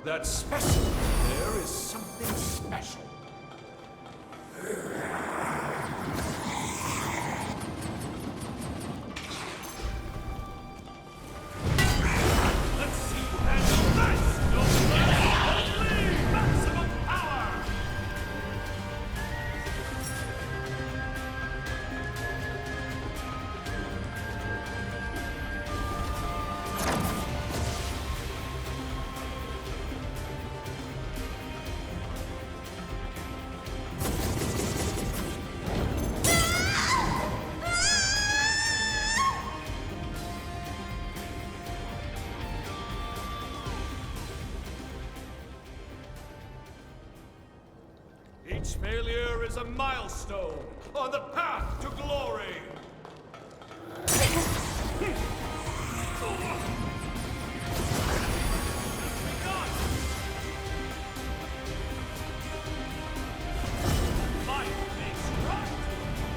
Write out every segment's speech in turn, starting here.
That specimen there is something special. Let's see you handle this! No only maximum power! Each failure is a milestone on the path to glory. Might makes right.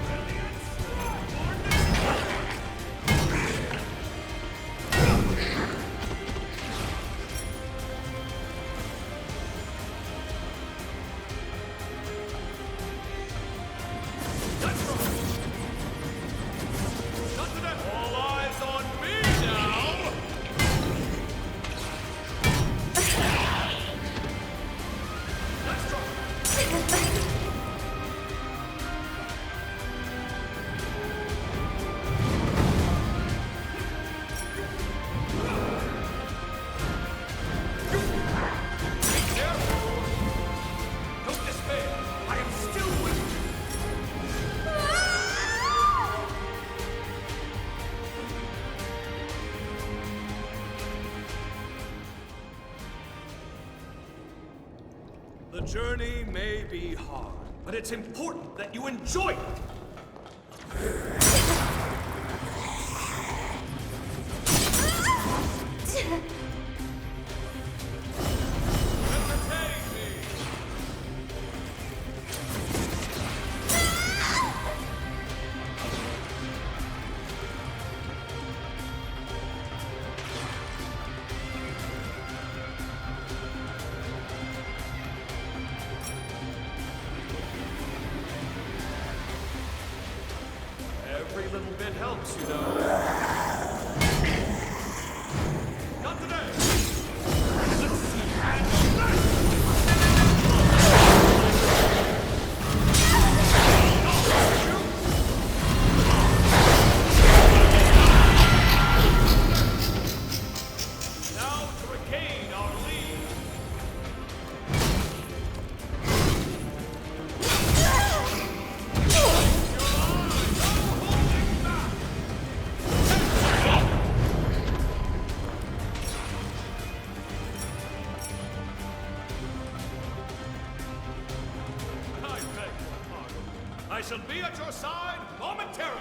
Brilliant strike, all eyes on me now! Let's try! Be careful! Don't despair! I am still with you! The journey may be hard, but it's important that you enjoy it! Entertain me! Every little bit helps, you know. Not today! Let's see you handle that! Now to regain our lead! I beg your pardon. I shall be at your side momentarily.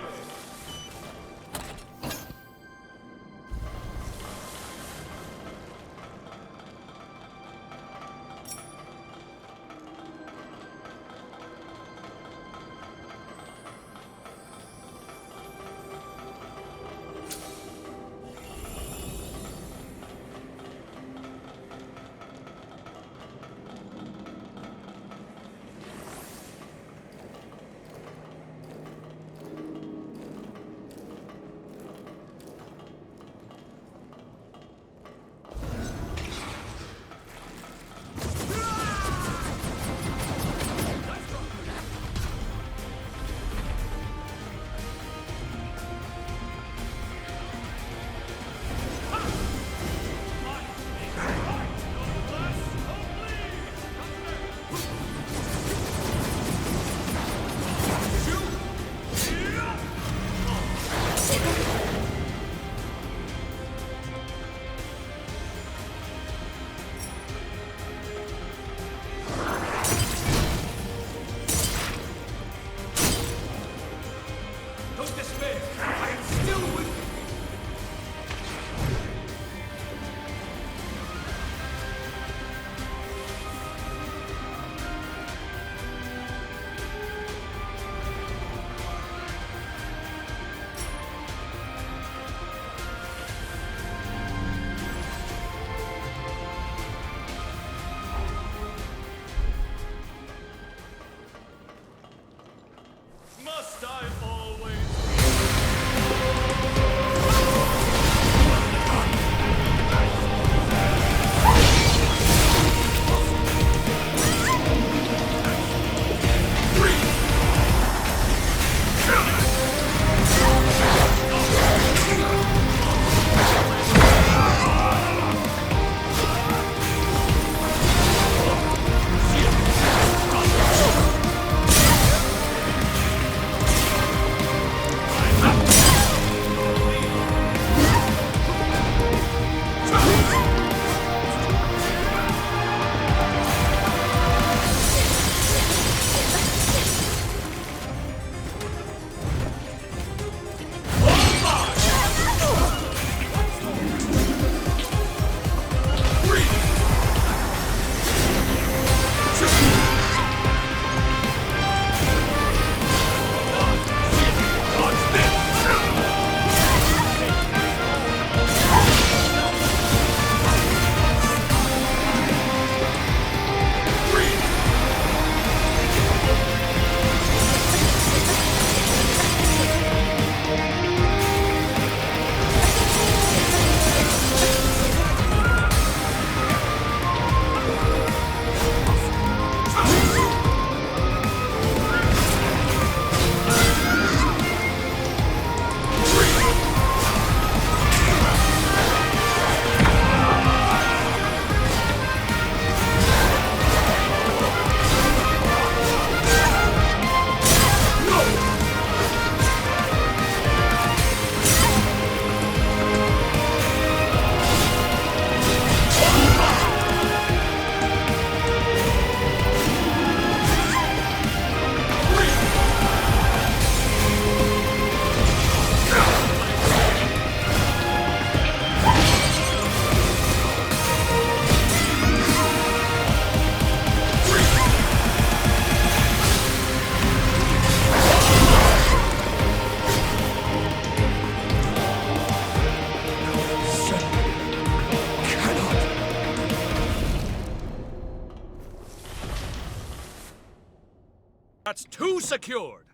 That's 2 secured.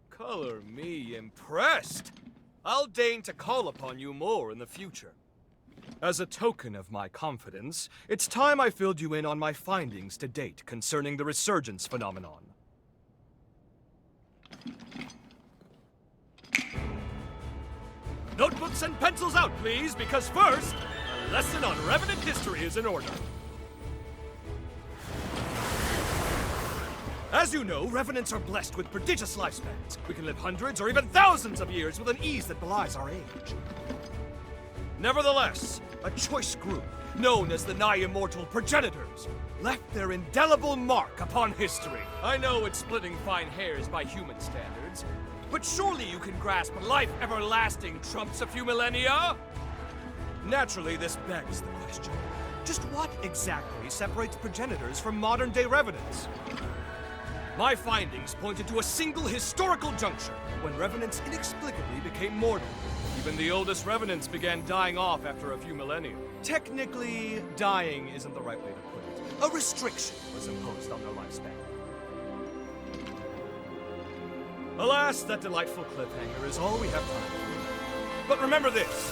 Color me impressed. I'll deign to call upon you more in the future. As a token of my confidence, it's time I filled you in on my findings to date concerning the resurgence phenomenon. Notebooks and pencils out, please, because first, a lesson on Revenant history is in order. As you know, Revenants are blessed with prodigious lifespans. We can live hundreds or even thousands of years with an ease that belies our age. Nevertheless, a choice group, known as the nigh-immortal Progenitors, left their indelible mark upon history. I know it's splitting fine hairs by human standards, but surely you can grasp life everlasting trumps a few millennia? Naturally, this begs the question. Just what exactly separates Progenitors from modern-day Revenants? My findings pointed to a single historical juncture when Revenants inexplicably became mortal. Even the oldest Revenants began dying off after a few millennia. Technically, dying isn't the right way to put it. A restriction was imposed on their lifespan. Alas, that delightful cliffhanger is all we have time for. But remember this.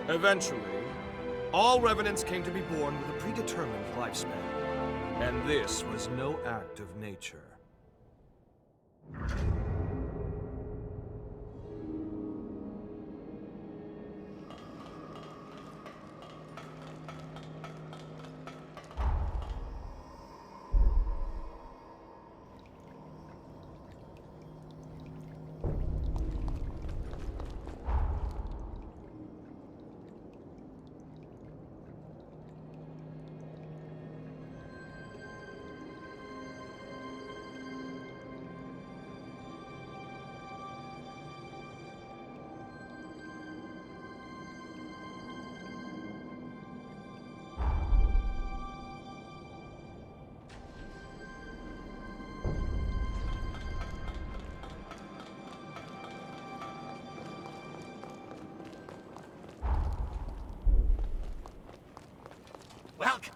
Eventually, all Revenants came to be born with a predetermined lifespan. And this was no act of nature. Welcome.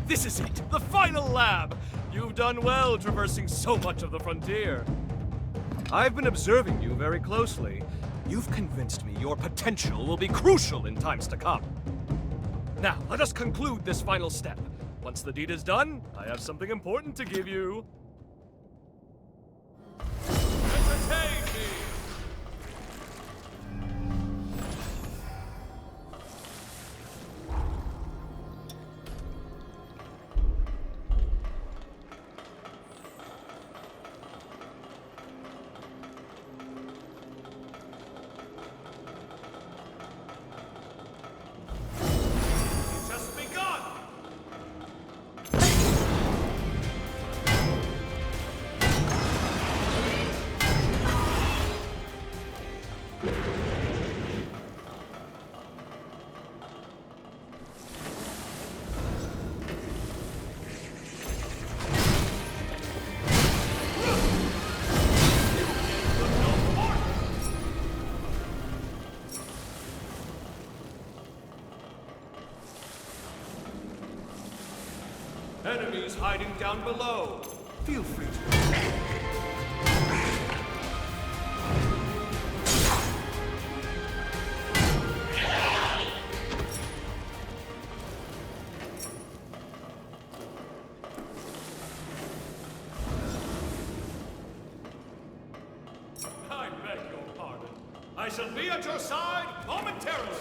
This is it, the final lab! You've done well traversing so much of the frontier. I've been observing you very closely. You've convinced me your potential will be crucial in times to come. Now, let us conclude this final step. Once the deed is done, I have something important to give you. Entertain me! Enemies hiding down below. Feel free to... I beg your pardon. I shall be at your side momentarily.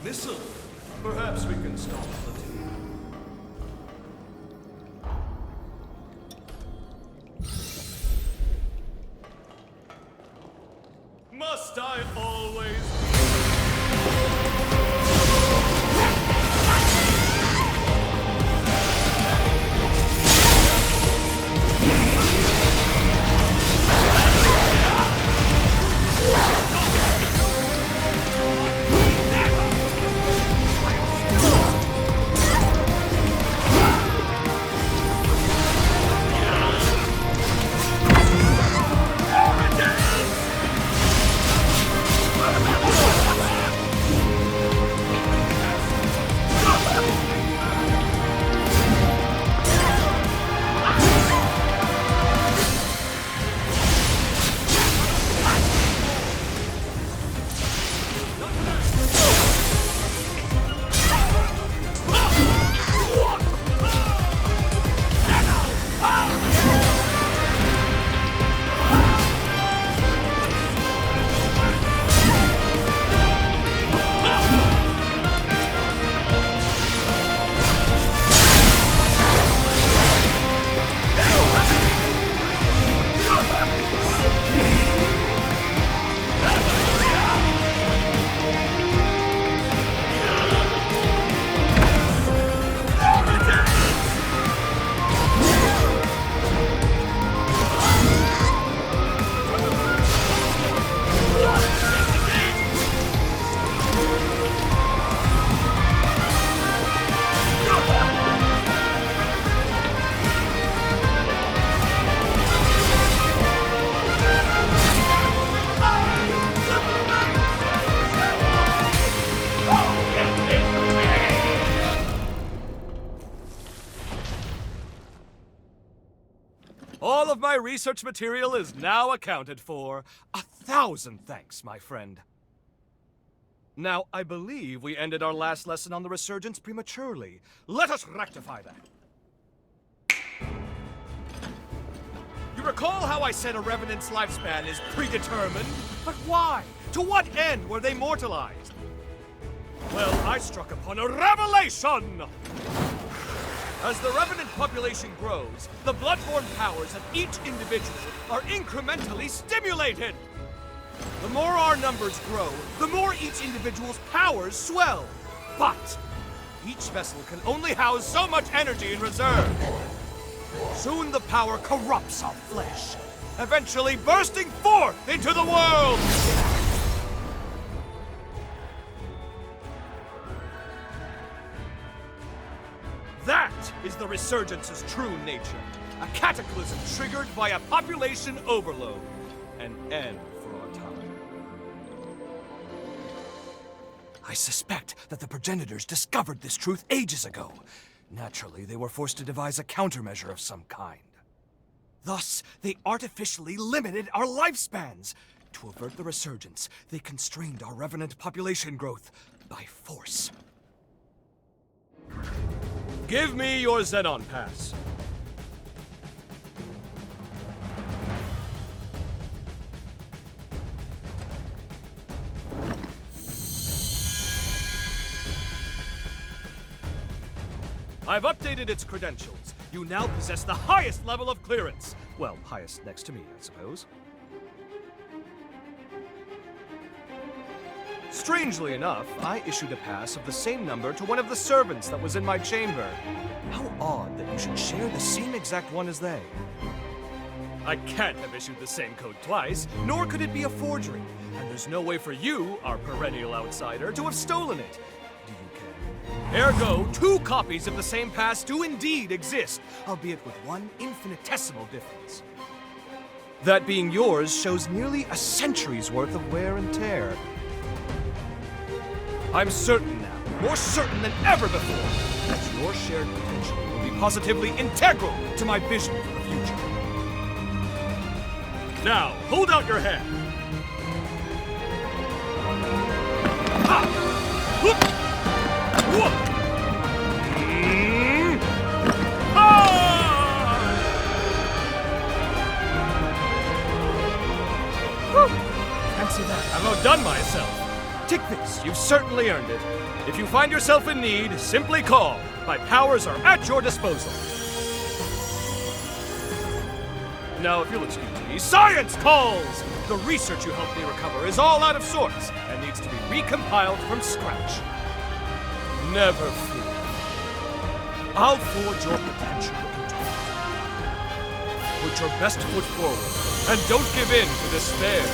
Missile. Perhaps we can stop the team. Must I always... All of my research material is now accounted for. 1,000 thanks, my friend. Now, I believe we ended our last lesson on the resurgence prematurely. Let us rectify that. You recall how I said a Revenant's lifespan is predetermined? But why? To what end were they mortalized? Well, I struck upon a revelation! As the Revenant population grows, the bloodborne powers of each individual are incrementally stimulated. The more our numbers grow, the more each individual's powers swell. But each vessel can only house so much energy in reserve. Soon the power corrupts our flesh, eventually bursting forth into the world! That is the Resurgence's true nature. A cataclysm triggered by a population overload. An end for our time. I suspect that the progenitors discovered this truth ages ago. Naturally, they were forced to devise a countermeasure of some kind. Thus, they artificially limited our lifespans. To avert the resurgence, they constrained our revenant population growth by force. Give me your Zenon pass. I've updated its credentials. You now possess the highest level of clearance. Well, highest next to me, I suppose. Strangely enough, I issued a pass of the same number to one of the servants that was in my chamber. How odd that you should share the same exact one as they. I can't have issued the same code twice, nor could it be a forgery. And there's no way for you, our perennial outsider, to have stolen it. Do you care? Ergo, 2 copies of the same pass do indeed exist, albeit with one infinitesimal difference. That being yours shows nearly a century's worth of wear and tear. I'm certain now, more certain than ever before, that your shared potential will be positively integral to my vision for the future. Now, hold out your hand. Ha! Whoop! Whoop! Fancy that. I've outdone myself. Take this, you've certainly earned it. If you find yourself in need, simply call. My powers are at your disposal. Now, if you'll excuse me, science calls! The research you helped me recover is all out of sorts and needs to be recompiled from scratch. Never fear. I'll forge your potential into it. Put your best foot forward and don't give in to despair.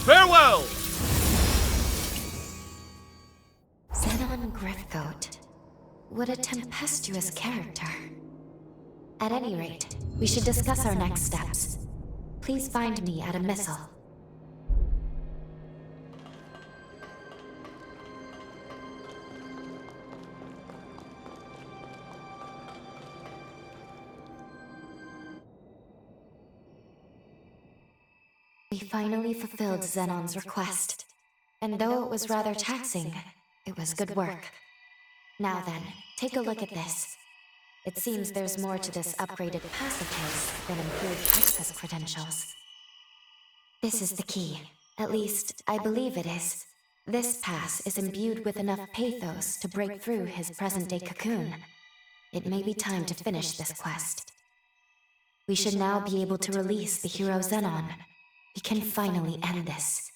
Farewell! Zenon Griffcoat. What a tempestuous character. At any rate, we should discuss our next steps. Please find me at a missile. We finally fulfilled Zenon's request. And though it was rather taxing, it was good work. Now then, take a look at this. It seems there's more to this upgraded pass of his than improved access credentials. This is the key. At least, I believe it is. This pass is imbued with enough pathos to break through his present-day cocoon. It may be time to finish this quest. We should now be able to release the hero Zenon. We can finally end this.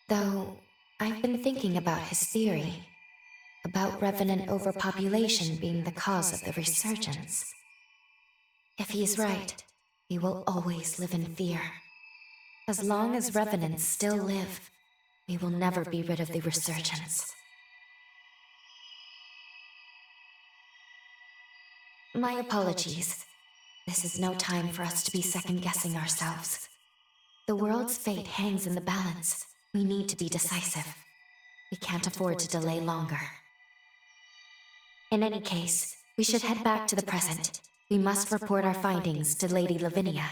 Though, I've been thinking about his theory. About revenant overpopulation being the cause of the resurgence. If he's right, we will always live in fear. As long as revenants still live, we will never be rid of the resurgence. My apologies. This is no time for us to be second-guessing ourselves. The world's fate hangs in the balance. We need to be decisive. We can't afford to delay longer. In any case, we should head back to the present. We must report our findings to Lady Lavinia.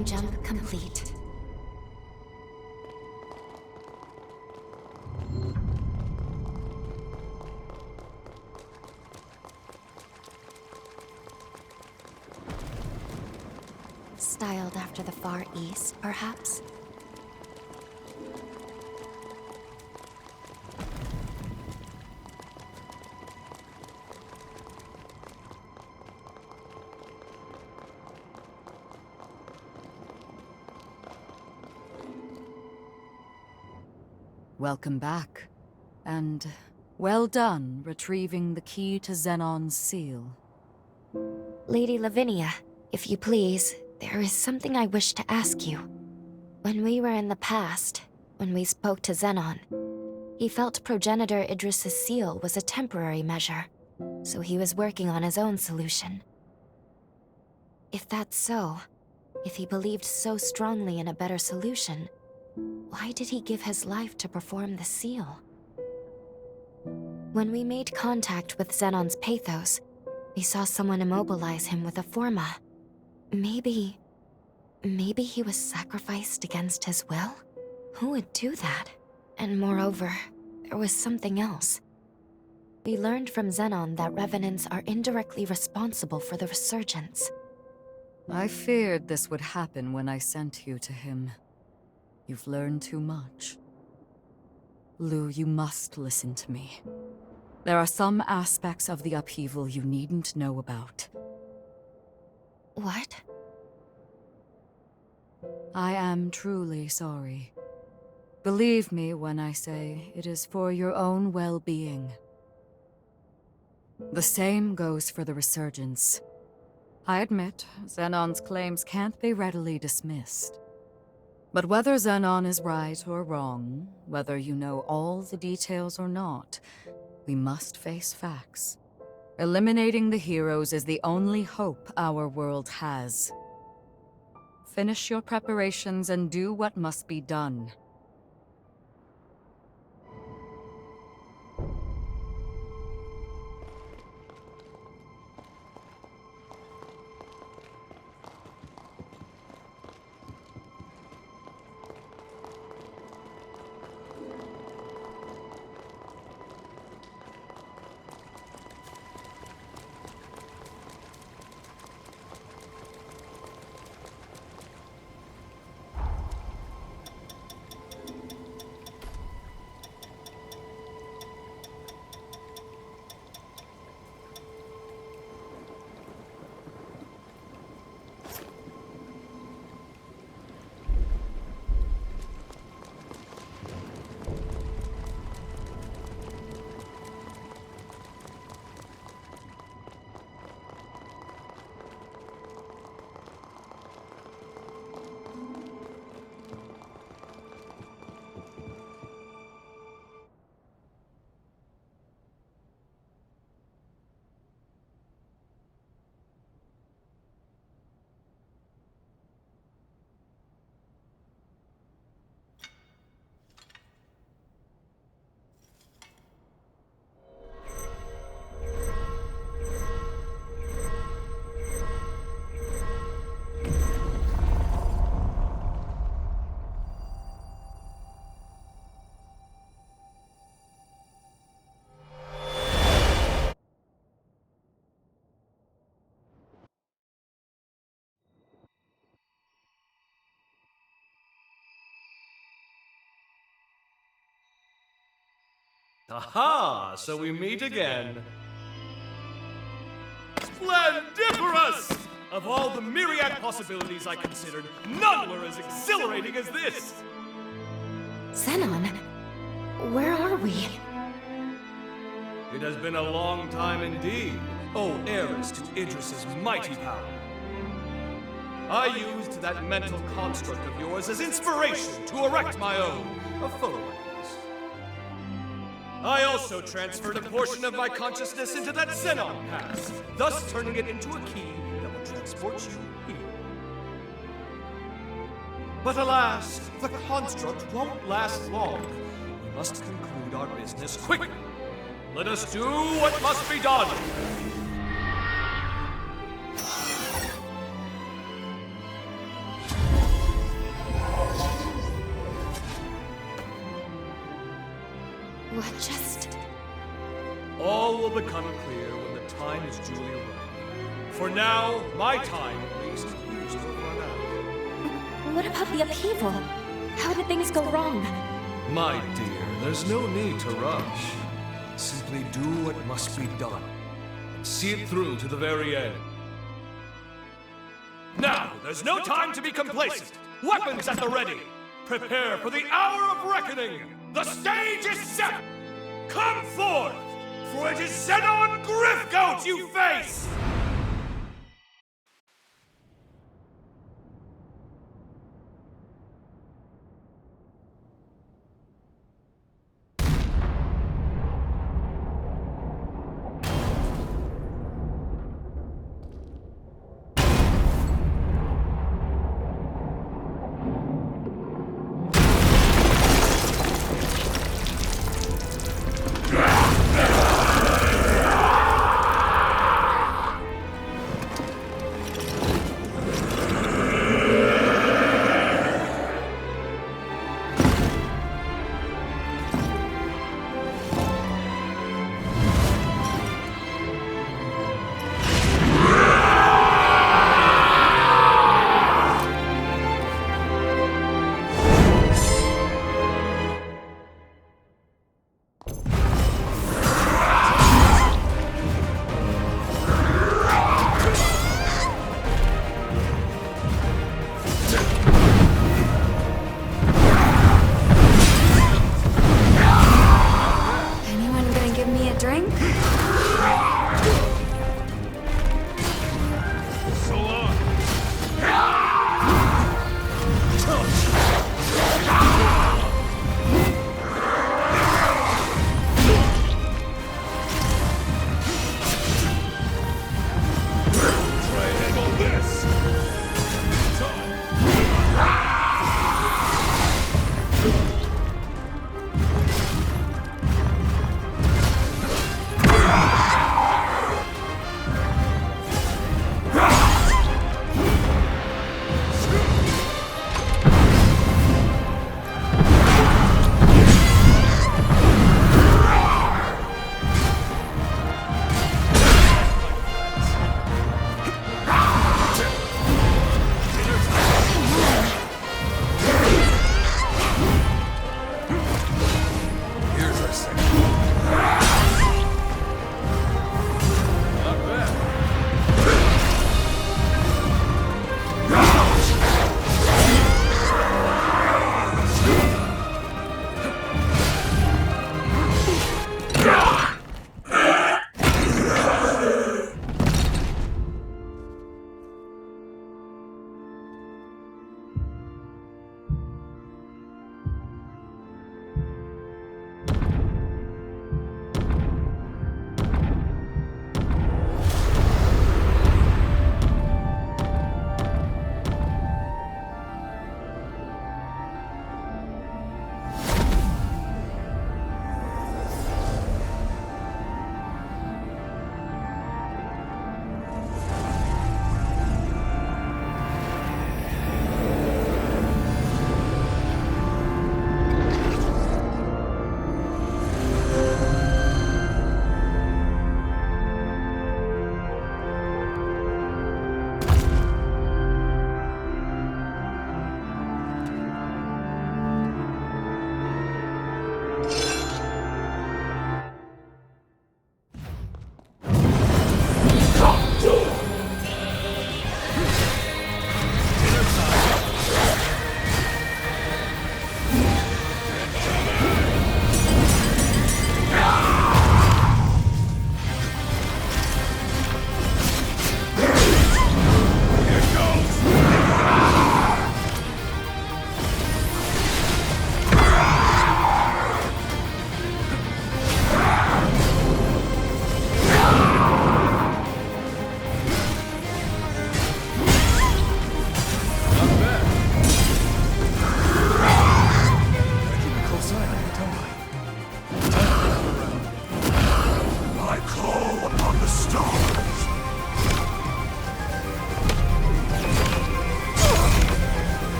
Time jump complete. Styled after the Far East, perhaps? Welcome back. And well done retrieving the key to Zenon's seal. Lady Lavinia, if you please, there is something I wish to ask you. When we were in the past, when we spoke to Zenon, he felt Progenitor Idris's seal was a temporary measure, so he was working on his own solution. If that's so, if he believed so strongly in a better solution, why did he give his life to perform the seal? When we made contact with Zenon's pathos, we saw someone immobilize him with a forma. Maybe he was sacrificed against his will? Who would do that? And moreover, there was something else. We learned from Zenon that Revenants are indirectly responsible for the resurgence. I feared this would happen when I sent you to him. You've learned too much. Lou, you must listen to me. There are some aspects of the upheaval you needn't know about. What? I am truly sorry. Believe me when I say it is for your own well-being. The same goes for the resurgence. I admit, Zenon's claims can't be readily dismissed. But whether Zenon is right or wrong, whether you know all the details or not, we must face facts. Eliminating the heroes is the only hope our world has. Finish your preparations and do what must be done. Aha! So we meet again. Splendiferous! Of all the myriad possibilities I considered, none were as exhilarating as this! Zenon? Where are we? It has been a long time indeed, O heiress to Idris's mighty power. I used that mental construct of yours as inspiration to erect my own, a photo. I also transferred a portion of my consciousness into that Zenon pass, thus turning it into a key that will transport you here. But alas, the construct won't last long. We must conclude our business quickly. Let us do what must be done. just... All will become clear when the time is duly arrived. For now, my time, at least, appears to have run out. What about the upheaval? How did things go wrong? My dear, there's no need to rush. Simply do what must be done, and see it through to the very end. Now, there's no time to be complacent. Weapons at the ready. Prepare for the hour of reckoning. The stage is set. Come forth, for it is Zenon Griffgoat you face!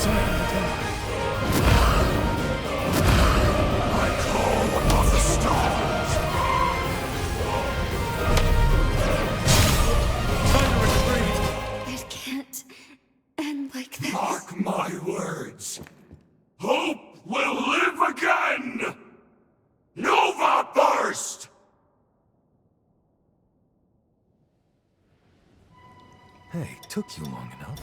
close eye on the time. It can't end like this. Mark my words. Hope will live again! Nova Burst! Hey, took you long enough.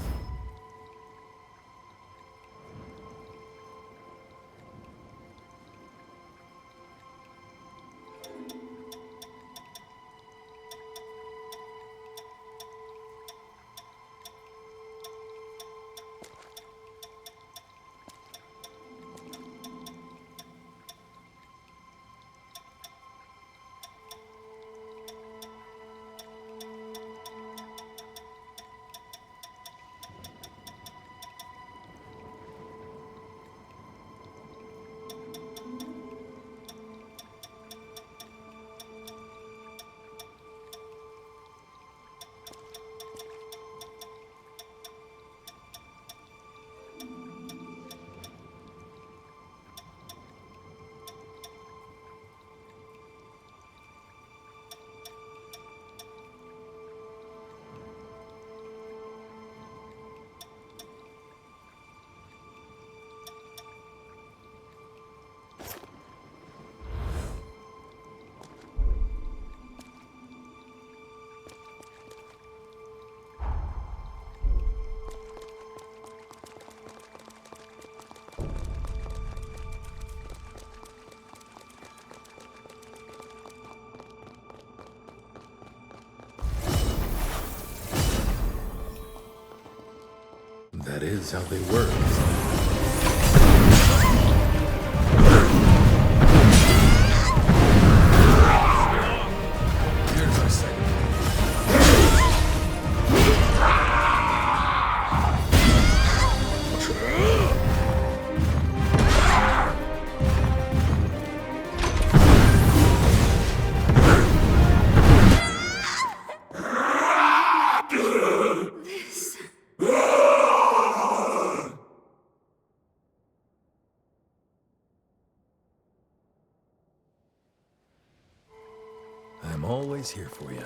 That is how they work. Here's our second. I'm always here for you.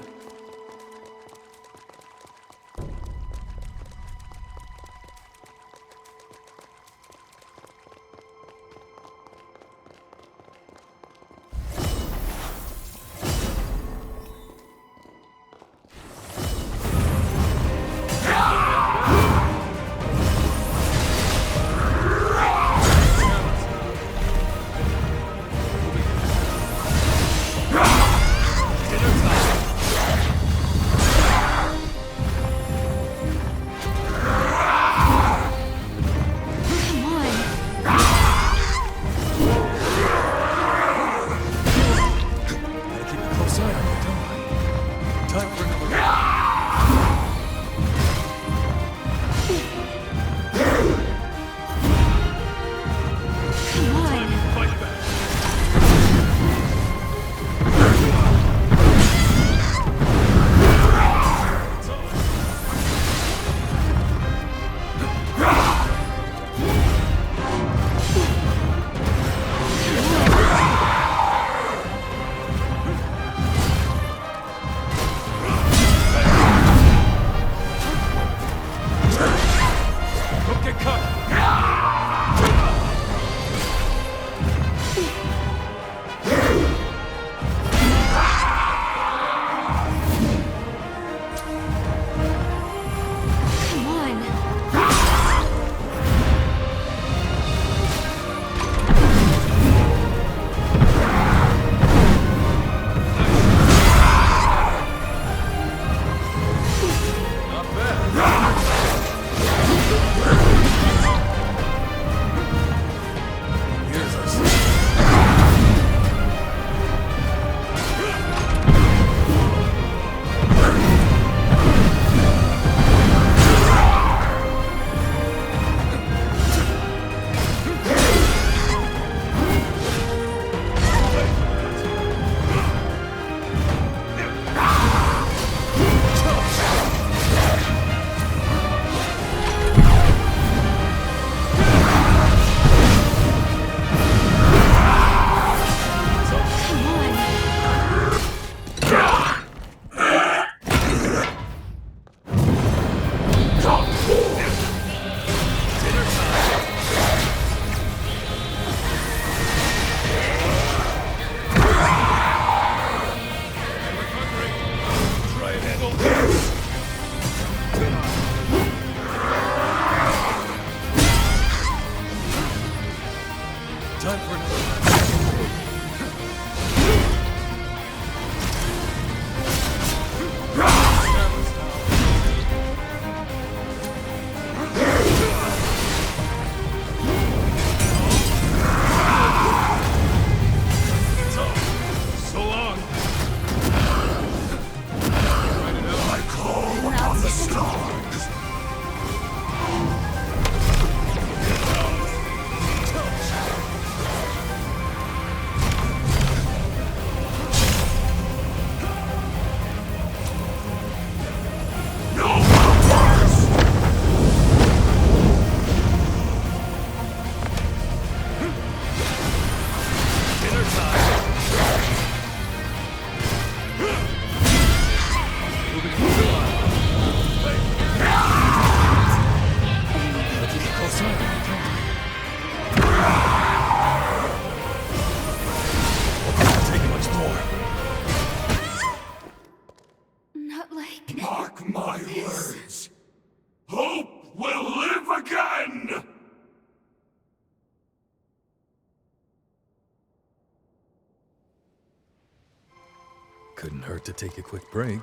Couldn't hurt to take a quick break.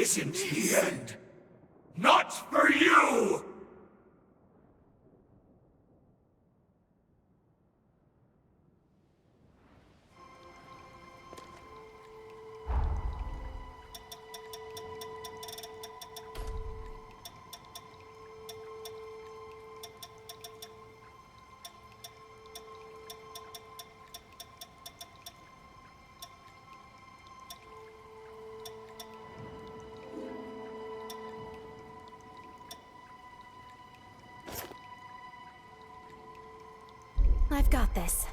isn't the end. Not for you! I've got this.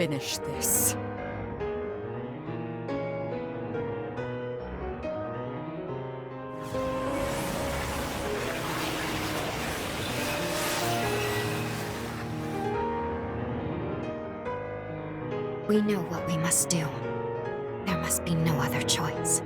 finish this. We know what we must do. There must be no other choice.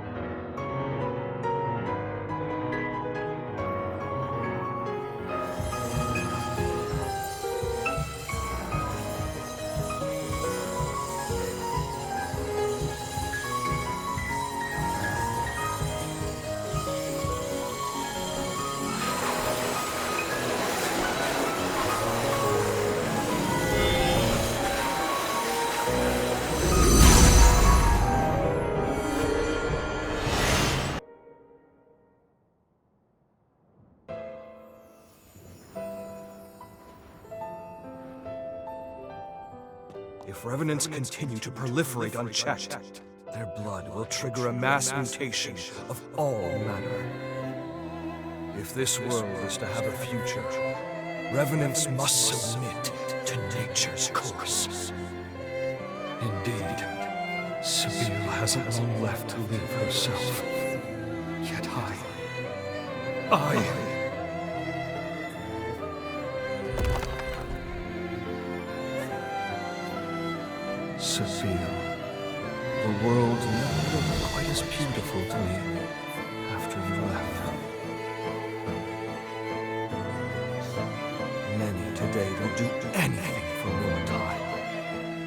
If revenants continue to proliferate unchecked, their blood will trigger a mass mutation of all matter. If this world is to have a future, revenants must submit to nature's course. Indeed, Sabine hasn't long left to live herself. Yet I... Sophia, the world never looked quite as beautiful to me after you left. Many today will do anything for more time,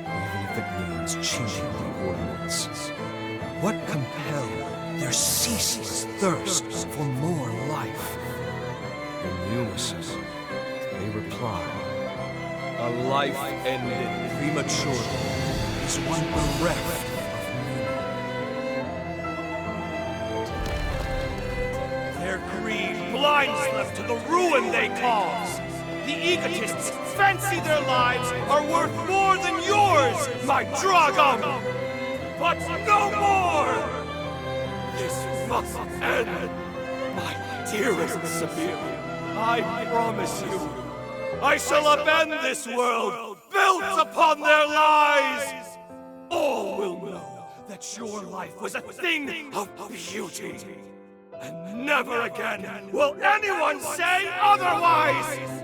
even if it means changing the ordinance. What compelled their ceaseless thirst for more life? In unison, they reply, a life ended prematurely is one bereft of meaning. Their greed blinds them to the ruin they cause. The egotists fancy their lives are worth more than yours, my Dragon! But no more! This must end! My dearest Sabine, I promise you, I shall upend this world built upon their lies! All will know that your life was a thing of beauty. And never again will anyone say otherwise!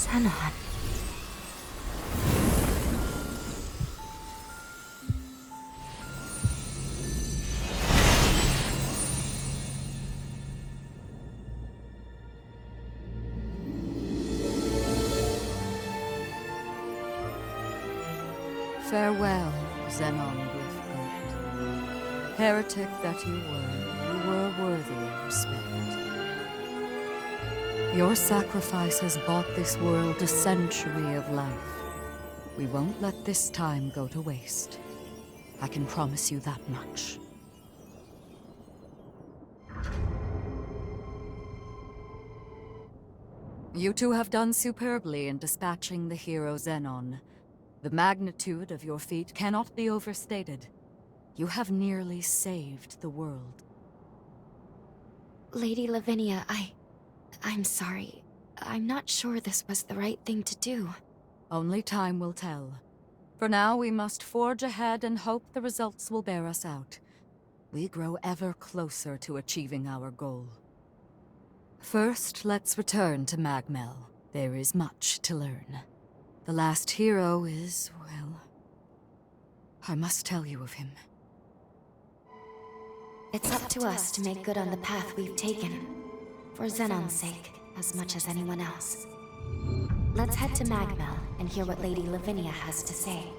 Zenon. Farewell, Zenon Griffgold. Heretic that you were worthy of respect. Your sacrifice has bought this world a century of life. We won't let this time go to waste. I can promise you that much. You two have done superbly in dispatching the hero Zenon. The magnitude of your feat cannot be overstated. You have nearly saved the world. Lady Lavinia, I'm sorry. I'm not sure this was the right thing to do. Only time will tell. For now, we must forge ahead and hope the results will bear us out. We grow ever closer to achieving our goal. First, let's return to Magmel. There is much to learn. The last hero is, well, I must tell you of him. It's up to us to make good on the path we've taken. For Zenon's sake, as much as anyone else. Let's head to Magmel and hear what Lady Lavinia has to say.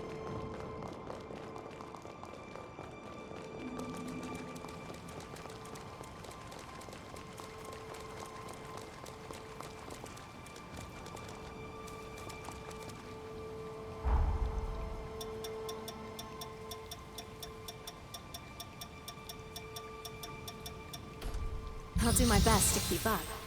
I'll do my best to keep up.